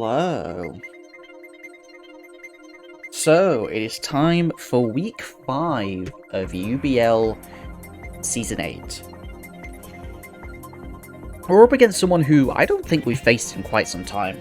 Hello. So, it is time for week 5 of UBL Season 8. We're up against someone who I don't think we've faced in quite some time.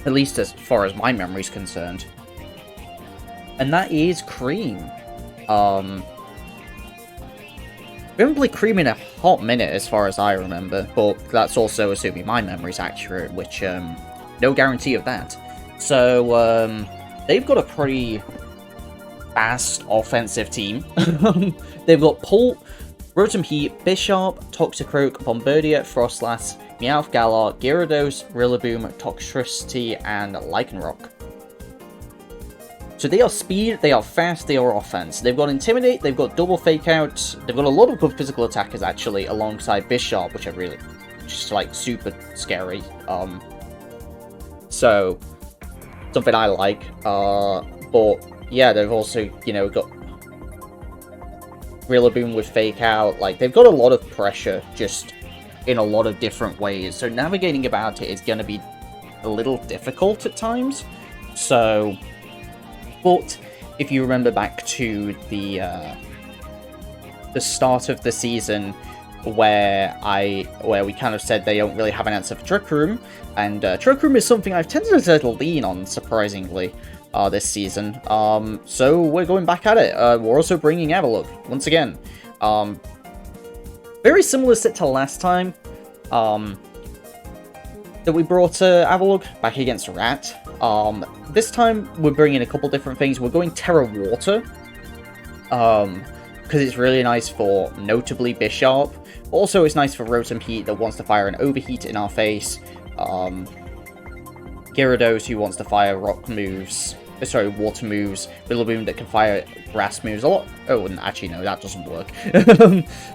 At least as far as my memory's concerned. And that is Kreem. We haven't played Kreem in a hot minute as far as I remember, but that's also assuming my memory's accurate, which, no guarantee of that. So, they've got a pretty fast offensive team. They've got Pult, Rotom Heat, Bishop, Toxicroak, Bombardier, Frostlass, Meowth Galar, Gyarados, Rillaboom, Toxtricity, and Lycanroc. So they are speed, they are fast, they are offense. They've got Intimidate, they've got Double Fake Out, they've got a lot of good physical attackers actually, alongside Bishop, which are really just like super scary. So something I like. But yeah, they've also, you know, got Rillaboom with Fake Out. Like, they've got a lot of pressure just in a lot of different ways. So navigating about it is going to be a little difficult at times. So, but if you remember back to the start of the season, where we kind of said they don't really have an answer for Trick Room, and Trick Room is something I've tended to lean on, surprisingly, this season. So we're going back at it. We're also bringing Avalugg once again. Very similar set to last time that we brought Avalugg back against Rat. This time we're bringing a couple different things. We're going Terra Water, because it's really nice for notably Bishop. Also, it's nice for Rotom Heat that wants to fire an Overheat in our face. Gyarados, who wants to fire water moves. Rillaboom that can fire grass moves a lot. Oh, and actually, no, that doesn't work.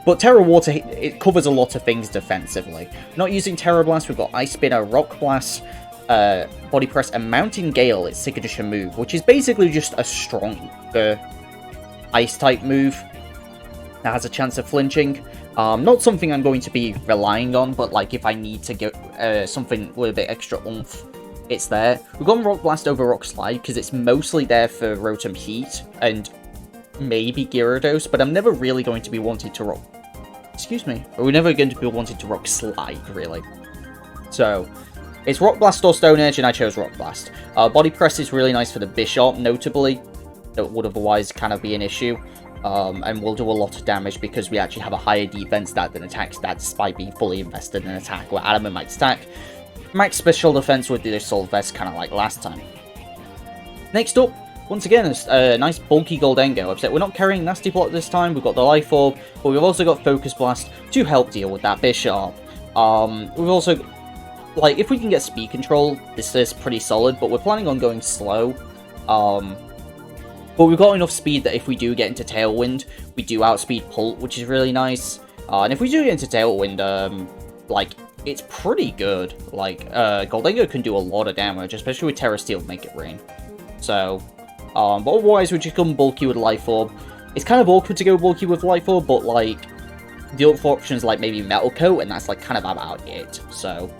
But Terra Water, it covers a lot of things defensively. Not using Terra Blast, we've got Ice Spinner, Rock Blast, Body Press, and Mountain Gale, its signature move, which is basically just a stronger Ice-type move that has a chance of flinching. Not something I'm going to be relying on, but like if I need to get something with a bit extra oomph, it's there. We've gone Rock Blast over Rock Slide because it's mostly there for Rotom Heat and maybe Gyarados, but I'm never really going to be wanting to rock... Excuse me. We're never going to be wanting to Rock Slide, really. So, it's Rock Blast or Stone Edge, and I chose Rock Blast. Body Press is really nice for the Bishop, notably. That would otherwise kind of be an issue. And we'll do a lot of damage because we actually have a higher defense stat than attack stat despite being fully invested in attack, where Adamant might stack. Max special defense with the Assault Vest, kind of like last time. Next up, once again, a nice bulky Goldengo. Except we're not carrying Nasty Plot this time, we've got the Life Orb, but we've also got Focus Blast to help deal with that Bishop. We've also, like, if we can get speed control, this is pretty solid, but we're planning on going slow. But we've got enough speed that if we do get into Tailwind, we do outspeed Pult, which is really nice. And if we do get into Tailwind, like, it's pretty good. Like, Goldengo can do a lot of damage, especially with Terra Steel to make it rain. So, but otherwise we just come bulky with Life Orb. It's kind of awkward to go bulky with Life Orb, but, like, the other options like maybe Metal Coat, and that's, like, kind of about it. So,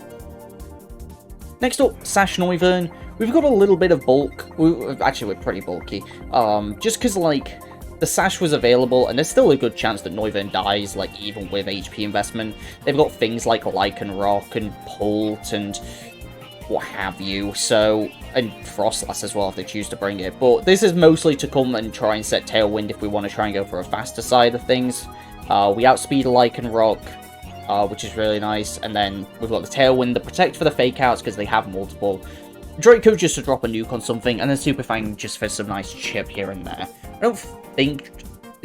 next up, Sash Noivern. We've got a little bit of bulk. Actually, we're pretty bulky. Just because, like, the Sash was available, and there's still a good chance that Noivern dies, like, even with HP investment. They've got things like Lycanroc and Pult and what have you, so... And Frostlass as well, if they choose to bring it. But this is mostly to come and try and set Tailwind if we want to try and go for a faster side of things. We outspeed Lycanroc, which is really nice. And then we've got the Tailwind, the Protect for the Fake Outs, because they have multiple. Draco just to drop a nuke on something, and then Super Fang just for some nice chip here and there. I don't think...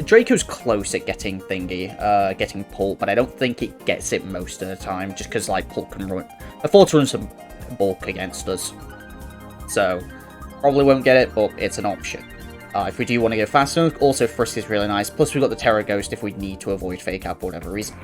Draco's close at getting getting Pult, but I don't think it gets it most of the time, just because, like, Pult can afford to run some bulk against us. So, probably won't get it, but it's an option. If we do want to go faster, also Frisk is really nice, plus we've got the Terra Ghost if we need to avoid Fake Out for whatever reason.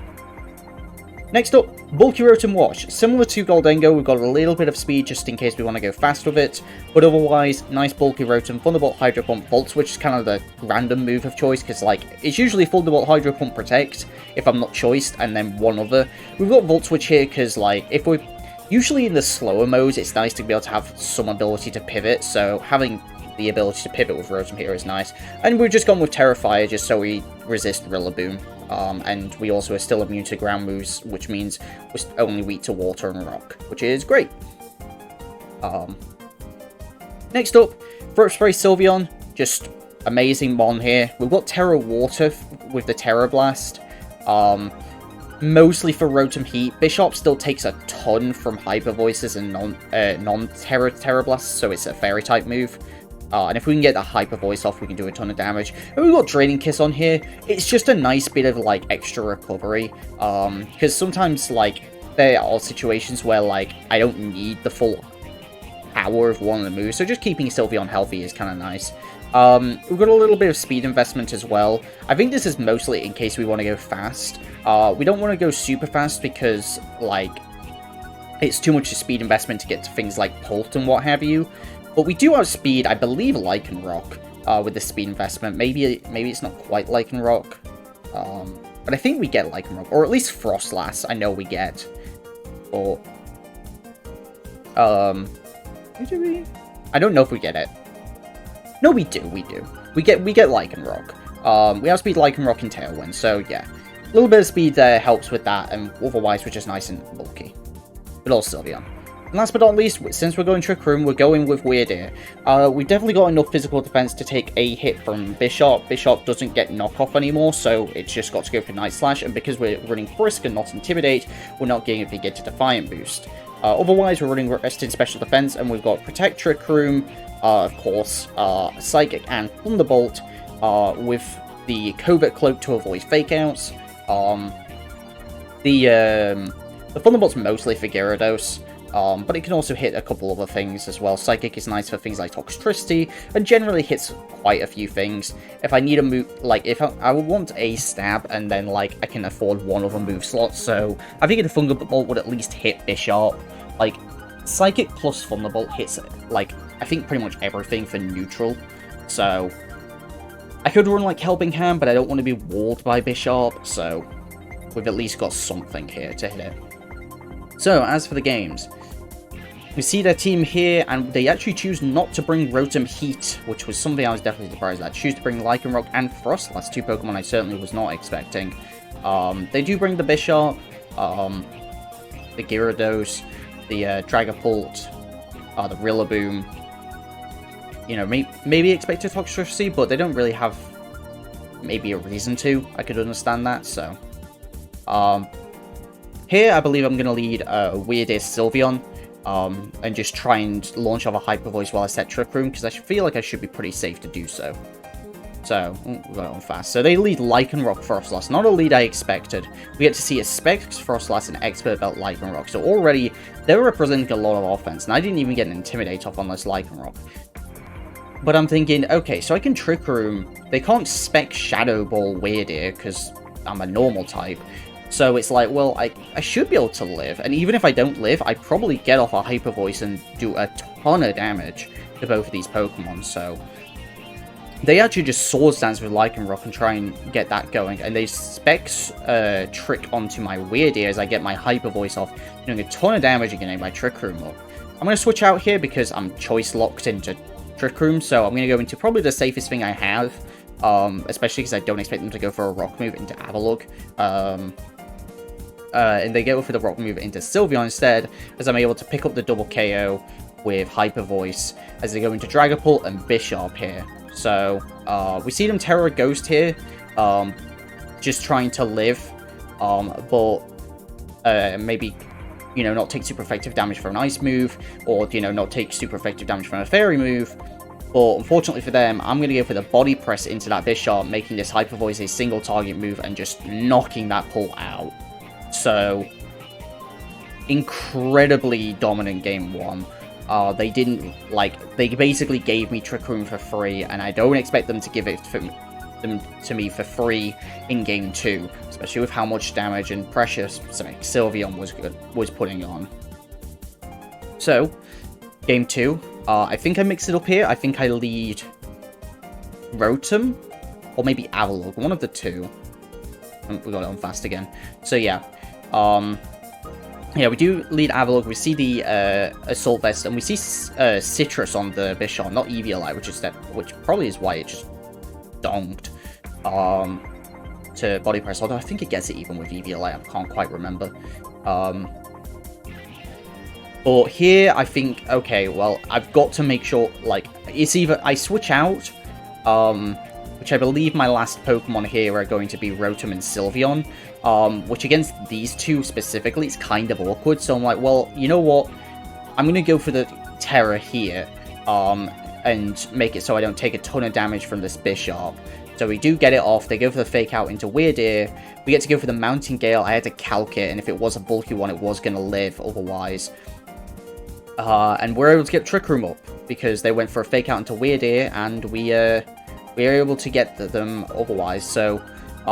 Next up, Bulky Rotom Wash. Similar to Goldengo, we've got a little bit of speed just in case we want to go fast with it, but otherwise, nice Bulky Rotom, Thunderbolt, Hydro Pump, Volt Switch is kind of the random move of choice, because, like, it's usually Thunderbolt, Hydro Pump, Protect, if I'm not choiced, and then one other. We've got Volt Switch here, because, like, if we're Usually in the slower modes, it's nice to be able to have some ability to pivot, so having the ability to pivot with Rotom here is nice. And we've just gone with Terrifier just so we resist Rillaboom. And we also are still immune to ground moves, which means we're only weak to water and rock, which is great. Next up, Throat Spray Sylveon, just amazing Mon here. We've got Terra Water with the Terra Blast, mostly for Rotom Heat. Bishop still takes a ton from Hyper Voices and non-Terra Blasts, so it's a Fairy type move. And if we can get the Hyper Voice off, we can do a ton of damage. And we've got Draining Kiss on here. It's just a nice bit of, like, extra recovery. Because sometimes, like, there are situations where, like, I don't need the full power of one of the moves. So just keeping Sylveon healthy is kind of nice. We've got a little bit of speed investment as well. I think this is mostly in case we want to go fast. We don't want to go super fast because, like, it's too much speed investment to get to things like Pult and what have you. But we do have speed, I believe, Lycanroc, with the speed investment. Maybe it's not quite Lycanroc, but I think we get Lycanroc, or at least Frostlass. I know we get. Or do we? I don't know if we get it. No, we do. We get Lycanroc. We have speed Lycanroc and Tailwind, so yeah, a little bit of speed there helps with that, and otherwise we're just nice and bulky. But also Sylveon. And last but not least, since we're going Trick Room, we're going with Weird Ear. We've definitely got enough physical defense to take a hit from Bishop. Bishop doesn't get knockoff anymore, so it's just got to go for Night Slash, and because we're running Frisk and not Intimidate, we're not getting a Get to Defiant boost. Otherwise, we're running Rested Special Defense, and we've got Protect, Trick Room, of course, Psychic and Thunderbolt, with the Covert Cloak to avoid Fake Outs. The Thunderbolt's mostly for Gyarados. But it can also hit a couple other things as well. Psychic is nice for things like Toxtricity, and generally hits quite a few things. If I need a move, like, if I would want a stab, and then, like, I can afford one other move slot, so I think the Thunderbolt would at least hit Bishop. Like, Psychic plus Thunderbolt hits, like, I think pretty much everything for neutral, so I could run, like, Helping Hand, but I don't want to be walled by Bishop, so we've at least got something here to hit it. So, as for the games, we see their team here, and they actually choose not to bring Rotom Heat, which was something I was definitely surprised at. Choose to bring Lycanroc and Frostlass, two Pokemon I certainly was not expecting. They do bring the Bishop, the Gyarados, the Dragapult, the Rillaboom. You know, maybe expect a Toxtricity, but they don't really have maybe a reason to. I could understand that, so. Here, I believe I'm going to lead Weird Ear Sylveon, and just try and launch off a Hyper Voice while I set Trick Room, because I feel like I should be pretty safe to do so. So, we're going on fast. So they lead Lycanroc Frostlass, not a lead I expected. We get to see a Specs Frostlass and Expert Belt Lycanroc, so already they're representing a lot of offense, and I didn't even get an Intimidate off on this Lycanroc. But I'm thinking, okay, so I can Trick Room. They can't Spec Shadow Ball Weird Ear, because I'm a normal type. So it's like, well, I should be able to live, and even if I don't live, I probably get off a Hyper Voice and do a ton of damage to both of these Pokemon, so they actually just Swords Dance with Lycanroc and try and get that going, and they Specs Trick onto my Weird Ear as I get my Hyper Voice off, doing a ton of damage and getting my Trick Room up. I'm going to switch out here because I'm choice locked into Trick Room, so I'm going to go into probably the safest thing I have, especially because I don't expect them to go for a Rock move into Avalugg. And they go for the Rock move into Sylveon instead, as I'm able to pick up the double KO with Hyper Voice, as they go into Dragapult and Bishop here. So, we see them Terra Ghost here, just trying to live, but maybe, you know, not take super effective damage from an Ice move, or, you know, not take super effective damage from a Fairy move. But unfortunately for them, I'm going to go for the Body Press into that Bishop, making this Hyper Voice a single target move and just knocking that Pult out. So, incredibly dominant game one. They didn't, like, they basically gave me Trick Room for free, and I don't expect them to give it to me for free in game two, especially with how much damage and pressure Sylveon was putting on. So, game two, I think I mix it up here. I think I lead Rotom, or maybe Avalugg, one of the two. We got it on fast again. So yeah, Yeah, we do lead Avalok. We see the Assault Vest, and we see Citrus on the Bishop, not Eviolite, which probably is why it just donked to Body Press. Although I think it gets it even with Eviolite. I can't quite remember. But here, I think, okay, well, I've got to make sure, like, it's either I switch out, which I believe my last Pokemon here are going to be Rotom and Sylveon, which against these two specifically, it's kind of awkward. So I'm like, well, you know what? I'm going to go for the Terra here, and make it so I don't take a ton of damage from this Bishop. So we do get it off. They go for the Fake Out into Weird Ear. We get to go for the Mountain Gale. I had to calc it, and if it was a bulky one, it was going to live otherwise. And we're able to get Trick Room up, because they went for a Fake Out into Weird Ear, and we were able to get them otherwise. So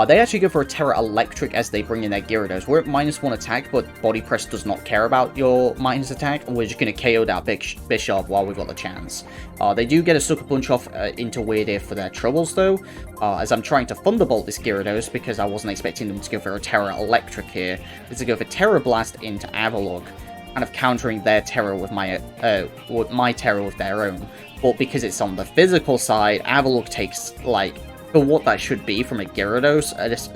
they actually go for a Terra Electric as they bring in their Gyarados. We're at -1 attack, but Body Press does not care about your minus attack, and we're just going to KO that Bishop while we've got the chance. They do get a Sucker Punch off into Weird Ear for their troubles, though, as I'm trying to Thunderbolt this Gyarados, because I wasn't expecting them to go for a Terra Electric here. But to go for Terra Blast into Avalok, kind of countering their Terra with my Terra with their own. But because it's on the physical side, Avalok takes, like, for what that should be from a Gyarados, it's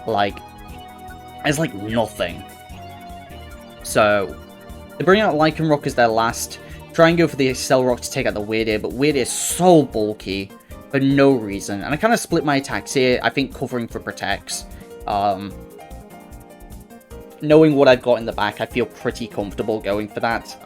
like nothing. So they bring out Lycanroc as their last. Try and go for the Accelerock to take out the Weird Ear, but Weird Ear is so bulky for no reason. And I kind of split my attacks here, I think covering for Protects. Knowing what I've got in the back, I feel pretty comfortable going for that.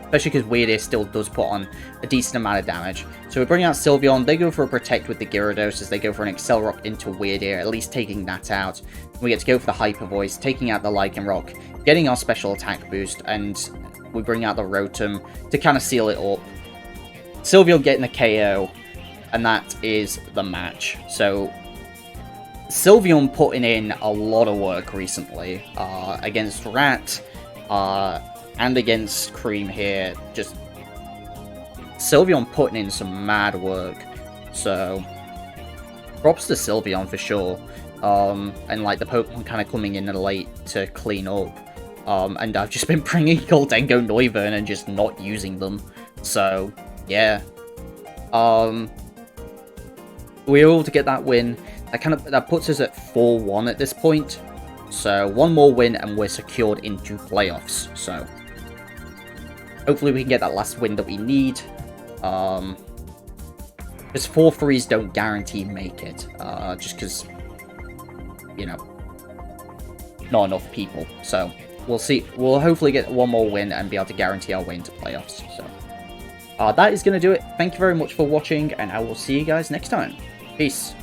Especially because Weird Ear still does put on a decent amount of damage. So we bring out Sylveon, they go for a Protect with the Gyarados as they go for an Accelerock into Weird Ear, at least taking that out. We get to go for the Hyper Voice, taking out the Lycanroc, getting our special attack boost, and we bring out the Rotom to kind of seal it up. Sylveon getting the KO, and that is the match. So Sylveon putting in a lot of work recently against Rat and against Kreem here. Just Sylveon putting in some mad work. So props to Sylveon for sure. And like the Pokemon kind of coming in late to clean up. And I've just been bringing Goldengo Noivern and just not using them. So yeah. We were able to get that win. That puts us at 4-1 at this point. So one more win and we're secured into playoffs. So hopefully we can get that last win that we need. Because 4-3s don't guarantee make it. Just because, you know, not enough people. So we'll see. We'll hopefully get one more win and be able to guarantee our way into playoffs. So that is going to do it. Thank you very much for watching, and I will see you guys next time. Peace.